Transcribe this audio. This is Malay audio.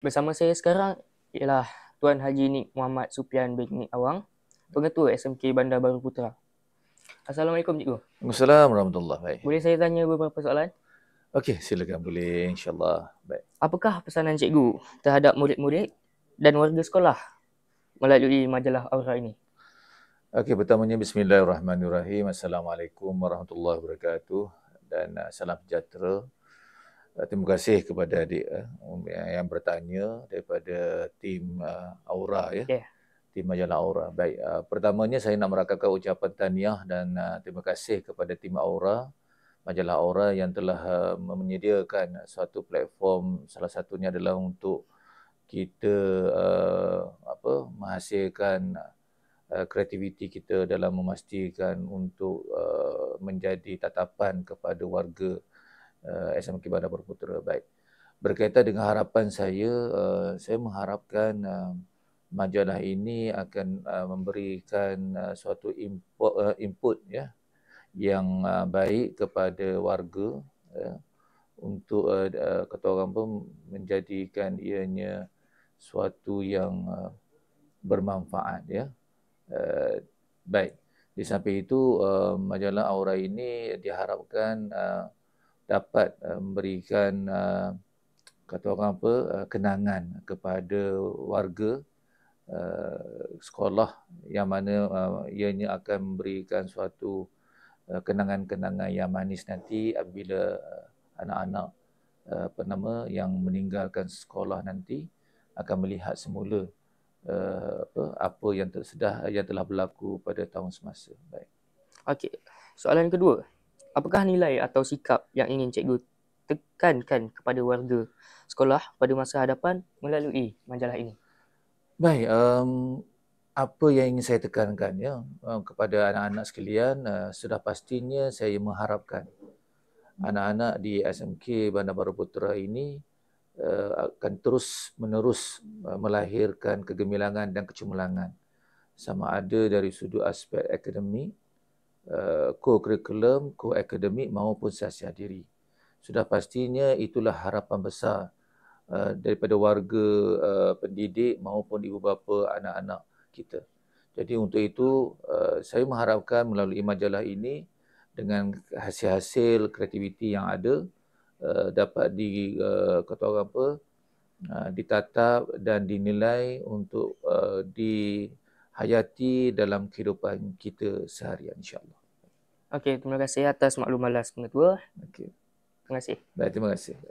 Bersama saya sekarang ialah Tuan Haji Nik Muhammad Supian bin Nik Awang, Pengetua SMK Bandar Baru Putra. Assalamualaikum Cikgu. Assalamualaikum warahmatullahi wabarakatuh. Boleh saya tanya beberapa soalan? Okey, silakan boleh insya-Allah. Baik. Apakah pesanan Cikgu terhadap murid-murid dan warga sekolah melalui majalah Aura ini? Okey, pertamanya bismillahirrahmanirrahim. Assalamualaikum warahmatullahi wabarakatuh dan salam sejahtera. Terima kasih kepada adik yang bertanya daripada tim Aura ya. Okay. Tim majalah Aura. Baik, pertamanya saya nak merakamkan ucapan tahniah dan terima kasih kepada tim Aura, majalah Aura yang telah menyediakan suatu platform, salah satunya adalah untuk kita menghasilkan kreativiti kita dalam memastikan untuk menjadi tatapan kepada warga SMK Bandar Baru Putra. Baik. Berkaitan dengan harapan saya mengharapkan majalah ini akan memberikan suatu input ya yang baik kepada warga untuk kata orang pun menjadikan ianya suatu yang bermanfaat ya. Baik. Di samping itu majalah Aura ini diharapkan dapat memberikan kata orang kenangan kepada warga sekolah yang mana ianya akan memberikan suatu kenangan-kenangan yang manis nanti apabila anak-anak yang meninggalkan sekolah nanti akan melihat semula apa yang telah berlaku pada tahun semasa. Baik. Okey. Soalan kedua. Apakah nilai atau sikap yang ingin Cikgu tekankan kepada warga sekolah pada masa hadapan melalui majalah ini? Baik, apa yang ingin saya tekankan ya kepada anak-anak sekalian, sudah pastinya saya mengharapkan anak-anak di SMK Bandar Baru Putra ini akan terus menerus melahirkan kegemilangan dan kecemerlangan, sama ada dari sudut aspek akademik, co-curriculum, co-akademik maupun siasat diri. Sudah pastinya itulah harapan besar daripada warga pendidik maupun ibu bapa anak-anak kita. Jadi untuk itu saya mengharapkan melalui majalah ini dengan hasil-hasil kreativiti yang ada dapat ditatap dan dinilai untuk dihayati dalam kehidupan kita seharian insya-Allah. Okey, terima kasih atas maklumat Pengetua. Okey. Terima kasih. Baik, terima kasih.